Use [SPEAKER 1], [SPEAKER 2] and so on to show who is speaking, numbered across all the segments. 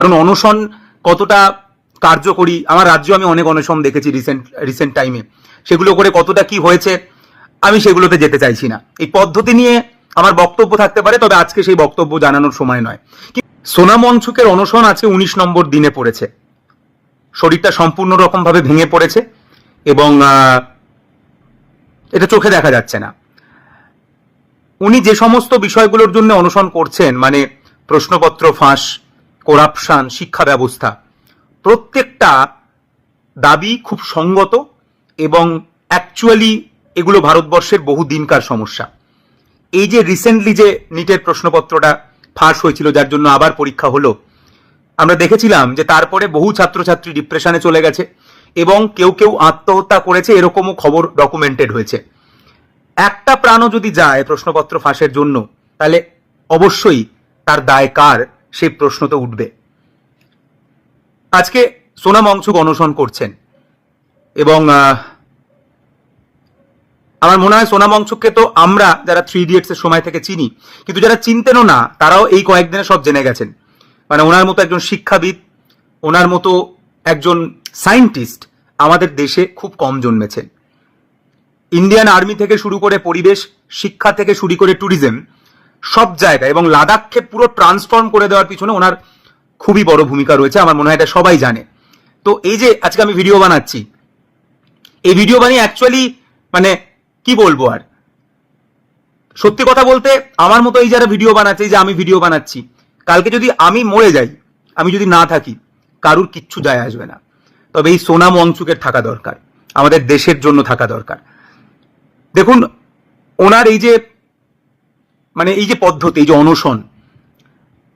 [SPEAKER 1] কারণ অনশন কতটা কার্যকরী, আমার রাজ্যে আমি অনেক অনশন দেখেছি রিসেন্ট টাইমে, সেগুলো করে কতটা কি হয়েছে আমি সেগুলোতে যেতে চাইছি না। এই পদ্ধতি নিয়ে আমার বক্তব্য থাকতে পারে, তবে আজকে সেই বক্তব্য জানানোর সময় নয়। সোনাম ওয়াংচুকের অনশন আজকে 19 নম্বর দিনে পড়েছে, শরীরটা সম্পূর্ণ রকম ভাবে ভেঙে পড়েছে এবং এটা চোখে দেখা যাচ্ছে না। উনি যে সমস্ত বিষয়গুলোর জন্য অনশন করছেন, মানে প্রশ্নপত্র ফাঁস, করাপশন, শিক্ষা ব্যবস্থা, প্রত্যেকটা দাবি খুব সঙ্গত এবং অ্যাকচুয়ালি এগুলো ভারতবর্ষের বহু দিনকার সমস্যা। এই যে রিসেন্টলি যে নিটের প্রশ্নপত্রটা ফাঁস হয়েছিল, যার জন্য আবার পরীক্ষা হলো, আমরা দেখেছিলাম যে তারপরে বহু ছাত্রছাত্রী ডিপ্রেশনে চলে গেছে এবং কেউ কেউ আত্মহত্যা করেছে, এরকমও খবর ডকুমেন্টেড হয়েছে। একটা প্রাণও যদি যায় প্রশ্নপত্র ফাঁসের জন্য, তাহলে অবশ্যই তার দায় কার, সেই প্রশ্ন তো উঠবে। আজকে সোনাম ওয়াংচুক অনশন করছেন এবং আমার মনে হয় সোনাম ওয়াংচুককে তো আমরা যারা 3 ইডিয়টস এর সময় থেকে চিনি, কিন্তু যারা চিনতেনও না তারাও এই কয়েকদিনে সব জেনে গেছেন। মানে ওনার মতো একজন শিক্ষাবিদ, ওনার মতো একজন সায়েন্টিস্ট আমাদের দেশে খুব কম জন্মেছেন। ইন্ডিয়ান আর্মি থেকে শুরু করে পরিবেশ, শিক্ষা থেকে শুরু করে ট্যুরিজম, সব জায়গায়, এবং লাদাখকে পুরো ট্রান্সফর্ম করে দেওয়ার পিছনে ওনার খুবই বড় ভূমিকা রয়েছে। আমার মনে হয় এটা সবাই জানে। তো এই যে আজকে আমি ভিডিও বানাচ্ছি, এই ভিডিও বানিয়ে অ্যাকচুয়ালি মানে কি বলবো, আর সত্যি কথা বলতে আমার মতো এই যারা ভিডিও বানাচ্ছে, এই যে আমি ভিডিও বানাচ্ছি, কালকে যদি আমি মরে যাই, আমি যদি না থাকি, কারুর কিচ্ছু যায় আসবে না। তবে এই সোনাম ওয়াংচুকের থাকা দরকার, আমাদের দেশের জন্য থাকা দরকার। দেখুন, ওনার এই যে মানে এই যে পদ্ধতি, এই যে অনশন,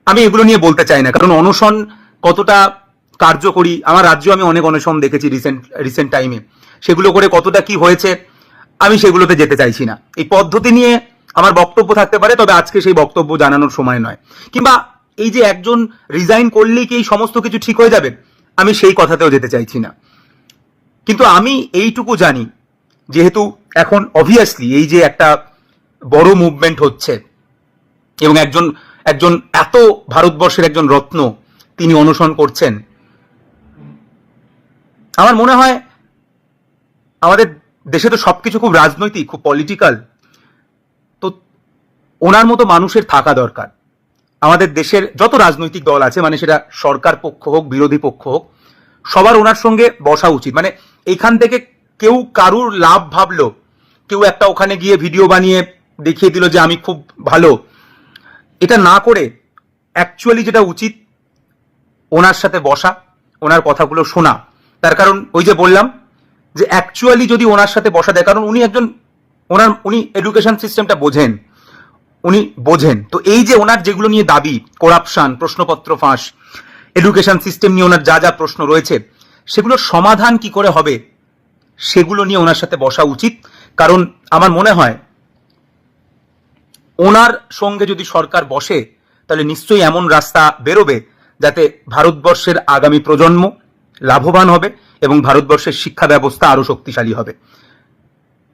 [SPEAKER 1] আমি এগুলো নিয়ে বলতে চাই না, কারণ অনশন কতটা কার্যকরী, আমার রাজ্যে আমি অনেক অনশন দেখেছি রিসেন্ট টাইমে, সেগুলো করে কতটা কি হয়েছে আমি সেগুলোতে যেতে চাইছি না। এই পদ্ধতি নিয়ে আমার বক্তব্য থাকতে পারে, তবে আজকে সেই বক্তব্য জানানোর সময় নয়। কিংবা এই যে একজন রিজাইন করলেই কি এই সমস্ত কিছু ঠিক হয়ে যাবে, আমি সেই কথাতেও যেতে চাইছি না। কিন্তু আমি এইটুকু জানি, যেহেতু এখন অবভিয়াসলি এই যে একটা বড় মুভমেন্ট হচ্ছে এবং একজন এত ভারতবর্ষের একজন রত্ন তিনি অনশন করছেন, আমার মনে হয় আমাদের দেশে তো সবকিছু খুব রাজনৈতিক, খুব পলিটিক্যাল, তো ওনার মতো মানুষের থাকা দরকার। আমাদের দেশের যত রাজনৈতিক দল আছে, মানে সেটা সরকার পক্ষ হোক, বিরোধী পক্ষ হোক, সবার ওনার সঙ্গে বসা উচিত। মানে এইখান থেকে কেউ কারুর লাভ ভাবলো, কেউ একটা ওখানে গিয়ে ভিডিও বানিয়ে দেখিয়ে দিল যে আমি খুব ভালো, এটা না করে অ্যাকচুয়ালি যেটা উচিত, ওনার সাথে বসা, ওনার কথাগুলো শোনা। তার কারণ ওই যে বললাম যে অ্যাকচুয়ালি যদি ওনার সাথে বসা দেয়, কারণ উনি এডুকেশন সিস্টেমটা উনি বোঝেন। তো এই যে ওনার যেগুলো নিয়ে দাবি, করাপশন, প্রশ্নপত্র ফাঁস, এডুকেশন সিস্টেম নিয়ে ওনার যা যা প্রশ্ন রয়েছে, সেগুলোর সমাধান কি করে হবে, সেগুলো নিয়ে ওনার সাথে বসা উচিত। কারণ আমার মনে হয় ওনার সঙ্গে যদি সরকার বসে, তাহলে নিশ্চয়ই এমন রাস্তা বেরোবে যাতে ভারতবর্ষের আগামী প্রজন্ম লাভবান হবে এবং ভারতবর্ষের শিক্ষা ব্যবস্থা আরো শক্তিশালী হবে।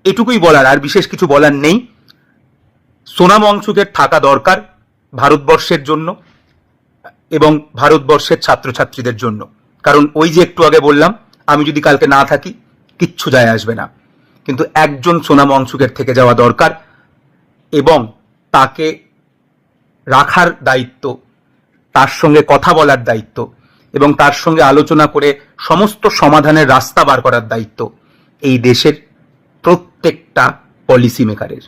[SPEAKER 1] এটুকুই বলার, আর বিশেষ কিছু বলার নেই। সোনাম ওয়াংচুকের থাকা দরকার ভারতবর্ষের জন্য এবং ভারতবর্ষের ছাত্রছাত্রীদের জন্য। কারণ ওই যে একটু আগে বললাম, আমি যদি কালকে না থাকি, কিচ্ছু যায় আসবে না, কিন্তু একজন সোনাম ওয়াংচুকের থেকে যাওয়া দরকার এবং তাকে রাখার দায়িত্ব, তার সঙ্গে কথা বলার দায়িত্ব এবং তার সঙ্গে আলোচনা করে সমস্ত সমাধানের রাস্তা বার করার দায়িত্ব এই দেশের প্রত্যেকটা পলিসি মেকারের।